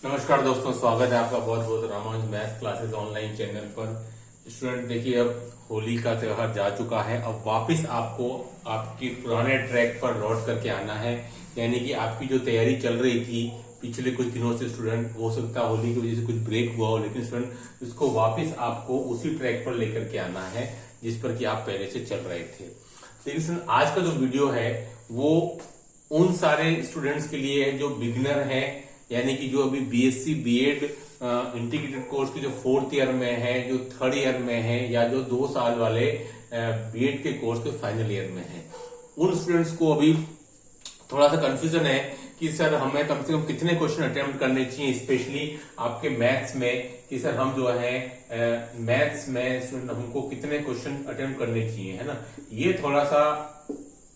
नमस्कार दोस्तों, स्वागत है आपका बहुत बहुत Ramanuj math classes online channel पर। स्टूडेंट देखिए, अब होली का त्योहार जा चुका है। अब वापस आपको आपके पुराने ट्रैक पर लौट करके आना है। यानी कि आपकी जो तैयारी चल रही थी पिछले कुछ दिनों से, स्टूडेंट हो सकता है होली की वजह से कुछ ब्रेक हुआ हो, लेकिन स्टूडेंट इसको वापस आपको उसी ट्रैक पर लेकर के आना है जिस पर कि आप पहले से चल रहे थे। लेकिन स्टूडेंट आज का जो वीडियो है वो उन सारे स्टूडेंट्स के लिए है जो बिगिनर है, यानी कि जो अभी बीएससी बीएड इंटीग्रेटेड कोर्स के जो 4th ईयर में है, जो 3rd ईयर में है, या जो 2 साल वाले बीएड के कोर्स के फाइनल ईयर में है। उन स्टूडेंट्स को अभी थोड़ा सा कंफ्यूजन है कि सर हमें कम से कम कितने क्वेश्चन अटेम्प्ट करने चाहिए, स्पेशली आपके मैथ्स में, कि सर हम जो है मैथ्स में हमको कितने क्वेश्चन अटेम्प्ट करने चाहिए, है ना। ये थोड़ा सा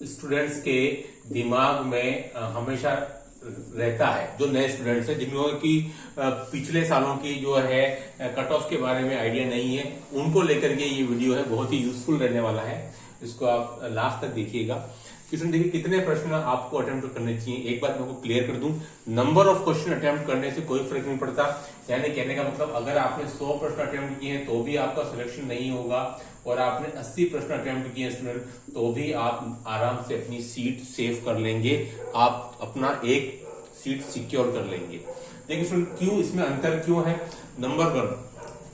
स्टूडेंट्स के दिमाग में हमेशा रहता है, जो नए स्टूडेंट्स हैं जिनको की पिछले सालों की जो है कट ऑफ के बारे में आइडिया नहीं है, उनको लेकर के ये वीडियो है, बहुत ही यूजफुल रहने वाला है। इसको आप लास्ट तक देखिएगा। देखिए कितने प्रश्न आपको अटेम्प्ट करने चाहिए। एक बात मैं आपको क्लियर कर दूं, नंबर ऑफ क्वेश्चन अटेम्प्ट करने से कोई फर्क नहीं पड़ता। यानी कहने का मतलब, अगर आपने 100 प्रश्न अटेम्प्ट किए हैं तो भी आपका सिलेक्शन नहीं होगा, और आपने 80 प्रश्न अटेम्प्ट किए स्टूडेंट तो भी आप आराम से अपनी सीट सेव कर लेंगे, आप अपना एक सीट सिक्योर कर लेंगे। देखिए स्टूडेंट, क्यों इसमें अंतर क्यों है। नंबर 1,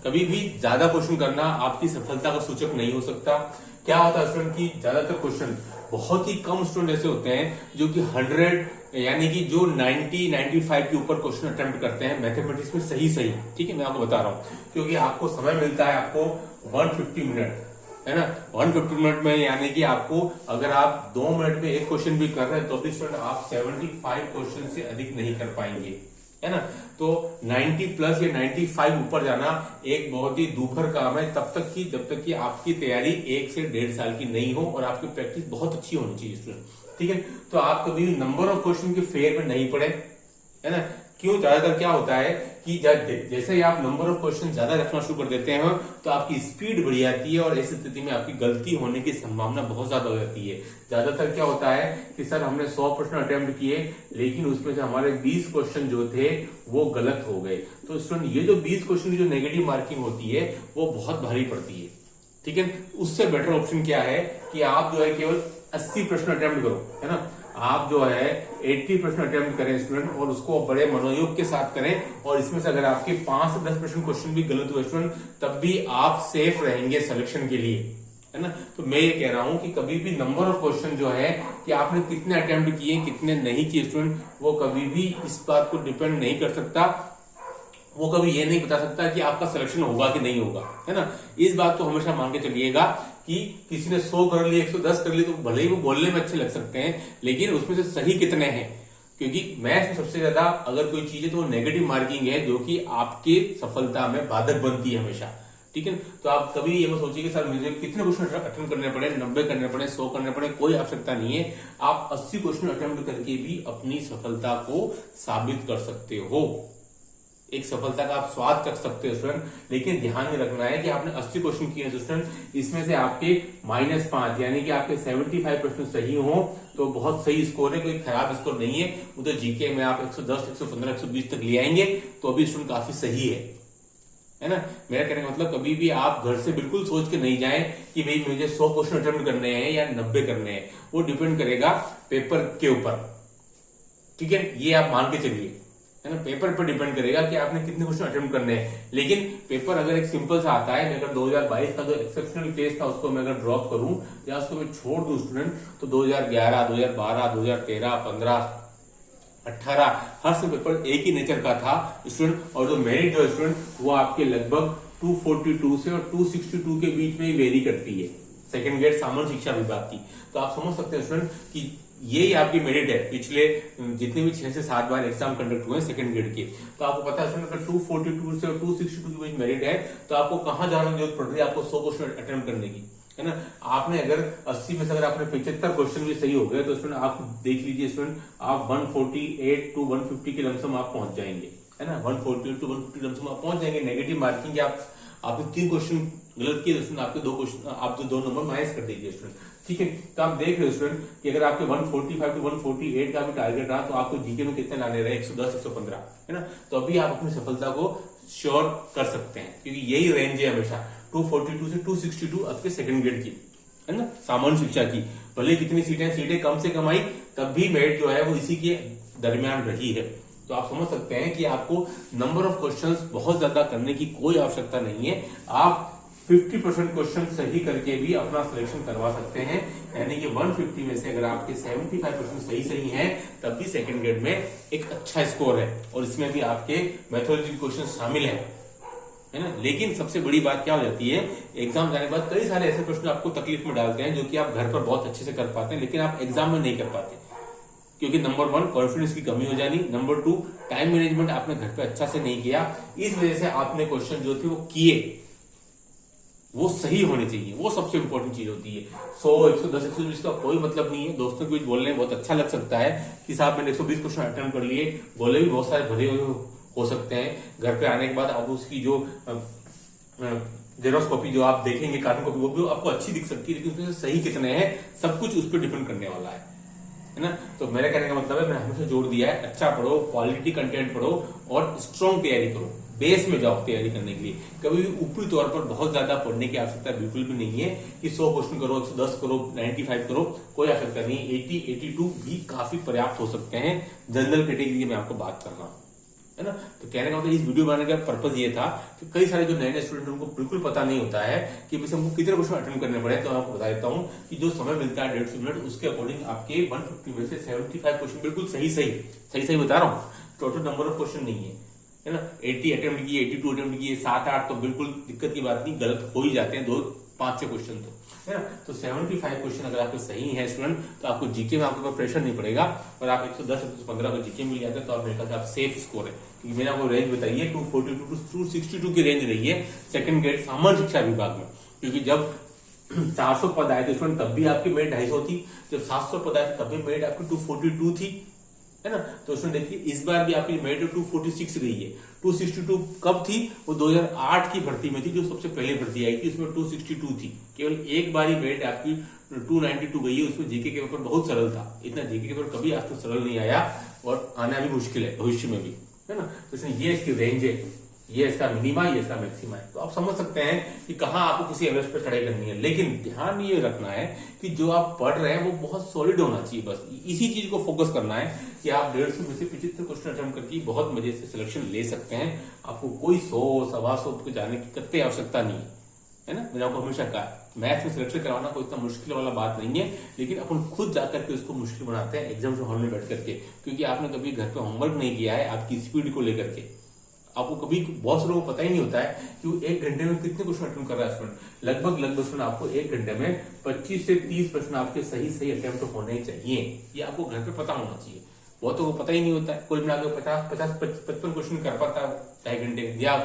कभी भी ज्यादा क्वेश्चन करना आपकी सफलता का सूचक नहीं हो सकता। क्या होता है स्टूडेंट की ज्यादातर क्वेश्चन, बहुत ही कम स्टूडेंट ऐसे होते हैं जो कि 100 यानी कि जो 90-95 के ऊपर क्वेश्चन अटेम्प्ट करते हैं मैथमेटिक्स में सही। ठीक है, मैं आपको बता रहा हूँ, क्योंकि आपको समय मिलता है, आपको 150 मिनट, है ना। 150 मिनट में यानी कि आपको, अगर आप 2 मिनट में एक क्वेश्चन भी कर रहे हैं तो भी स्टूडेंट आप 75 क्वेश्चन से अधिक नहीं कर पाएंगे, है ना। तो 90 प्लस या 95 ऊपर जाना एक बहुत ही दूभर काम है, जब तक कि आपकी तैयारी 1 से 1.5 साल की नहीं हो और आपकी प्रैक्टिस बहुत अच्छी होनी चाहिए स्टूडेंट। ठीक है, तो आप कभी नंबर ऑफ क्वेश्चन के फेयर में नहीं पड़े, है ना। क्यों, ज्यादातर क्या होता है कि जैसे ही आप नंबर ऑफ क्वेश्चन ज्यादा रखना शुरू कर देते हैं तो आपकी स्पीड बढ़ जाती है, और इस स्थिति में आपकी गलती होने की संभावना बहुत ज्यादा हो जाती है। ज्यादातर क्या होता है कि सर हमने 100 प्रश्न अटेम्प्ट किए, लेकिन उसमें से हमारे 20 क्वेश्चन जो थे वो गलत हो गए। तो स्टूडेंट, ये जो 20 क्वेश्चन की जो नेगेटिव मार्किंग होती है वो बहुत भारी पड़ती है। ठीक है, उससे बेटर ऑप्शन क्या है कि आप जो है केवल 80 प्रश्न अटेम्प्ट करो, है ना। आप जो है 80 प्रश्न अटेम्प्ट करें स्टूडेंट, और उसको बड़े मनोयोग के साथ करें, और इसमें से अगर आपके 5 से 10% क्वेश्चन भी गलत हुए स्टूडेंट, तब भी आप सेफ रहेंगे सिलेक्शन के लिए, है ना। तो मैं ये कह रहा हूं कि कभी भी नंबर ऑफ क्वेश्चन जो है कि आपने कितने अटेम्प्ट किए कितने नहीं किए स्टूडेंट, वो कभी भी इस बात को डिपेंड नहीं कर सकता, वो कभी ये नहीं बता सकता कि आपका सिलेक्शन होगा कि नहीं होगा, है ना। इस बात को हमेशा मान के चलिएगा कि किसी ने 100 कर लिए, 110 कर लिए, तो भले ही वो बोलने में अच्छे लग सकते हैं, लेकिन उसमें से सही कितने हैं। क्योंकि मैथ्स में सबसे ज्यादा अगर कोई चीज है तो नेगेटिव मार्किंग है, जो कि आपके सफलता में बाधक बनती है हमेशा। ठीक है, तो आप कभी ये मत सोचिए कि सर मुझे कितने क्वेश्चन अटेम्प्ट करने पड़े, 90 करने पड़े, 100 करने पड़े, कोई आवश्यकता नहीं है। आप 80 क्वेश्चन अटेम्प्ट करके भी अपनी सफलता को साबित कर सकते हो, एक सफलता का आप स्वाद चख सकते हो स्टूडेंट। लेकिन ध्यान में रखना है कि आपने 80 क्वेश्चन किए हैं स्टूडेंट, इसमें से आपके -5 यानी कि आपके 75 प्रश्न सही हो तो बहुत सही स्कोर है, कोई खराब स्कोर नहीं है। वो तो जीके में आप 110, 115, 120 तक ले आएंगे तो अभी स्टूडेंट काफी सही है ना। मेरा कहने का मतलब, कभी भी आप घर से बिल्कुल सोच के नहीं जाएं कि भाई मुझे 100 क्वेश्चन अटेम्प्ट करने हैं या 90 करने हैं। वो डिपेंड करेगा पेपर के ऊपर, ठीक है, ये आप मान के चलिए, है ना। पेपर पर डिपेंड करेगा कि आपने कितने क्वेश्चन अटेम्प्ट करने हैं। लेकिन पेपर अगर एक सिंपल सा आता है, अगर 2022 का जो एक्सेप्शनल केस था उसको मैं अगर ड्रॉप करूं या उसको मैं छोड़ दूं स्टूडेंट, तो 2011, 2012, 2013, 15, 18 हर से पेपर एक ही नेचर का था स्टूडेंट, और जो मेरिट जो स्टूडेंट वो आपके लगभग 242 से और 262 के बीच में ही वेरी करती है, सेकंड ग्रेड सामान्य शिक्षा विभाग की। तो आप समझ सकते हैं स्टूडेंट कि यही आपकी मेरिट है। पिछले जितने भी 6 से 7 बार एग्जाम कंडक्ट हुए सेकंड ग्रेड के, तो आपको पता है स्टूडेंट, 242 से और 262 के बीच मेरिट है, तो आपको कहां जाने की जरूरत पड़ रही है आपको 100 क्वेश्चन अटेम्प्ट करने की, है ना। आपने अगर 80 में से अगर आपने 75 क्वेश्चन भी सही हो गए तो स्टूडेंट आप देख लीजिए स्टूडेंट, आप 148 to 150 के लमसम आप पहुंच जाएंगे, है ना। 148 to 150 लमसम आप पहुंच जाएंगे। नेगेटिव मार्किंग आपने 3 क्वेश्चन गलत किए तो स्टूडेंट आपके 2 क्वेश्चन, आप जो 2 नंबर माइनस कर दीजिए स्टूडेंट। ठीक है, तो आप देख रहे हो स्टूडेंट कि अगर आपके 145 टू 148 का भी टारगेट रहा तो आपको जीके में कितने लाने रहे, 110 115, है ना। तो अभी आप अपनी सफलता को श्योर कर सकते हैं, क्योंकि यही रेंज है हमेशा 242 से 262 आपके सेकंड ग्रेड की, है ना, सामान्य शिक्षा की। भले कितनी सीटें कम से कम आई, तब भी मेरिट जो है वो इसी के दरमियान रही है। तो आप समझ सकते हैं कि आपको नंबर ऑफ क्वेश्चंस बहुत ज्यादा करने की कोई आवश्यकता नहीं है। आप 50% क्वेश्चन सही करके भी अपना सिलेक्शन करवा सकते हैं, यानी कि 150 में से अगर आपके 75% सही हैं, तब भी सेकंड ग्रेड में एक अच्छा स्कोर है, और इसमें भी आपके मैथोलॉजी क्वेश्चन शामिल है ना। लेकिन सबसे बड़ी बात क्या हो जाती है, एग्जाम जाने के बाद कई सारे ऐसे प्रश्न आपको तकलीफ में डालते हैं जो कि आप घर पर बहुत अच्छे से कर पाते हैं, लेकिन आप एग्जाम में नहीं कर पाते, क्योंकि नंबर 1 कॉन्फिडेंस की कमी हो जानी, नंबर 2 टाइम मैनेजमेंट आपने घर पे अच्छा से नहीं किया। इस वजह से आपने क्वेश्चन जो थे वो किए, वो सही होने चाहिए, वो सबसे इंपॉर्टेंट चीज होती है। 100 110 120 का कोई मतलब नहीं है। दोस्तों को बोलने में बहुत अच्छा लग सकता है कि साहब मैंने 120 क्वेश्चन अटेम्प्ट कर लिए, बोले भी बहुत सारे भरे हुए हो सकते हैं। घर पे आने के बाद आप उसकी जो जेरोक्स कॉपी जो आप देखेंगे, कार्बन कॉपी, वो भी आपको अच्छी दिख सकती है, लेकिन उसमें सही कितने हैं सब कुछ उस पर डिपेंड करने वाला है ना। तो मेरे कहने का मतलब है, मैंने हमेशा जोर दिया है, अच्छा पढ़ो, क्वालिटी कंटेंट पढ़ो और स्ट्रॉन्ग तैयारी करो, बेस में जाओ तैयारी करने के लिए। कभी भी ऊपरी तौर पर बहुत ज्यादा पढ़ने की आवश्यकता बिल्कुल भी नहीं है कि 100 क्वेश्चन करो, 110 करो, 95 करो, कोई आवश्यकता नहीं। 80 82 भी काफी पर्याप्त हो सकते हैं जनरल कैटेगरी में आपको बात कर रहा हूं, है ना। तो कहने का मतलब इस वीडियो बनाने का पर्पज ये था कि कई सारे जो नए नए स्टूडेंट उनको बिल्कुल पता नहीं होता है कि वैसे हमको कितने क्वेश्चन अटेंड करने पड़े। तो मैं आपको बता देता हूं कि जो समय मिलता है 150 मिनट, उसके अकॉर्डिंग आपके 150 में से 75 क्वेश्चन बिल्कुल सही बता रहा हूँ। टोटल नंबर ऑफ क्वेश्चन नहीं है ना। 80 अटेम्प्ट किए, 82 अटेम्प्ट किए, 7-8 तो बिल्कुल दिक्कत की बात नहीं, गलत हो ही जाते हैं 2-5 क्वेश्चन तो, है ना। तो 75 क्वेश्चन अगर आपके सही है स्टूडेंट, तो आपको जीके में आपके प्रेशर नहीं पड़ेगा, और आप 110 115 को जीके मिल जाते हैं, तो आप मेरे ख्याल से आप सेफ स्कोर है। क्योंकि मैंने आपको रेंज बताई है 242 टू 262 की रेंज रही है सेकंड ग्रेड सामान्य शिक्षा विभाग में। क्योंकि जब 400 पद आए थे स्टूडेंट, तब भी आपकी मेरिट 250 थी, जब 700 पद आए थे तब भी मेरिट आपकी 242 थी, है ना। तो उसमें देखिए इस बार भी आपकी मेरिट 246 गई है। 262 कब थी, वो 2008 की भर्ती में थी, जो सबसे पहले भर्ती आई थी, उसमें 262 थी। केवल एक बार ही मेरिट आपकी 292 गई है, उसमें जीके के पेपर बहुत सरल था। इतना जीके के पेपर कभी आज तक सरल नहीं आया, और आना भी मुश्किल है भविष्य में भी, है ना। तो इसमें ये इसकी रेंज है, ये इसका मिनिमा, ये इसका मैक्सिमा है। तो आप समझ सकते हैं कि कहाँ आपको किसी एवरेज पर चढ़ाई करनी है। लेकिन ध्यान ये रखना है कि जो आप पढ़ रहे हैं वो बहुत सॉलिड होना चाहिए। बस इसी चीज को फोकस करना है कि आप 150 में से 75 क्वेश्चन अटेम्प्ट करके बहुत मजे से सिलेक्शन ले सकते हैं। आपको कोई 100 125 पे जाने की कतई आवश्यकता नहीं है ना। मैंने आपको हमेशा कहा, मैथ्स में सिलेक्शन करवाना कोई इतना मुश्किल वाला बात नहीं है, लेकिन अपन खुद जाकर के उसको मुश्किल बनाते हैं एग्जाम हॉल में बैठ करके, क्योंकि आपने कभी घर पे होमवर्क नहीं किया है आपकी स्पीड को लेकर के। आपको कभी बहुत से लोगों को पता ही नहीं होता है कि वो 1 घंटे में कितने क्वेश्चन अटेम्प्ट कर रहा है स्टूडेंट। लगभग स्टूडेंट आपको 1 घंटे में 25 से 30 प्रश्न आपके सही अटेम्प्ट होने चाहिए। ये आपको घर पे पता होना चाहिए। बहुतों को पता ही नहीं होता है। कुल मिलाकर 50-55 क्वेश्चन कर पाता है 2.5 घंटे में, या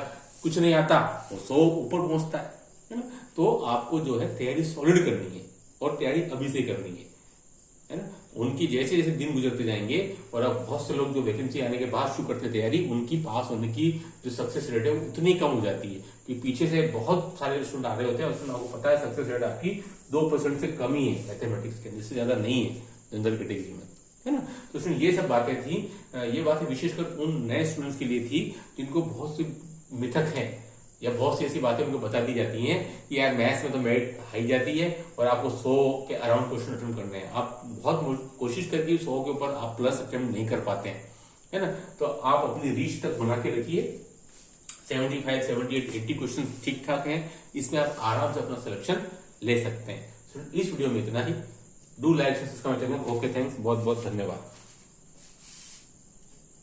कुछ नहीं आता वो 100 ऊपर पहुंचता है ना। तो आपको जो है तैयारी सॉलिड करनी है, और तैयारी अभी से करनी है ना। उनकी जैसे जैसे दिन गुजरते जाएंगे, और अब बहुत से लोग जो वैकेंसी आने के बाद शुरू करते तैयारी, उनकी पास होने की जो सक्सेस रेट है वो उतनी कम हो जाती है कि पीछे से बहुत सारे स्टूडेंट आ रहे होते हैं। उसमें आपको पता है सक्सेस रेट आपकी 2% से कम ही है मैथमेटिक्स के, जिससे ज्यादा नहीं है जनरल कैटेगरी में, है ना। तो उसमें ये सब बातें थी। ये बातें विशेषकर उन नए स्टूडेंट्स के लिए थी जिनको बहुत सी मिथक है, या बहुत सी ऐसी बातें उनको बता दी जाती हैं कि यार मैथ्स में तो मेरिट हाई जाती है और आपको 100 के अराउंड क्वेश्चन अटेम्प्ट करने हैं। आप बहुत कोशिश करके 100 के ऊपर आप प्लस अटेम्प्ट नहीं कर पाते हैं, है ना। तो आप अपनी रीच तक बना के रखिए। 75 78 80 क्वेश्चन ठीक ठाक हैं, इसमें आप आराम से अपना सिलेक्शन ले सकते हैं। इस वीडियो में इतना ही। Do like subscribe channel. Okay, thanks, बहुत बहुत धन्यवाद।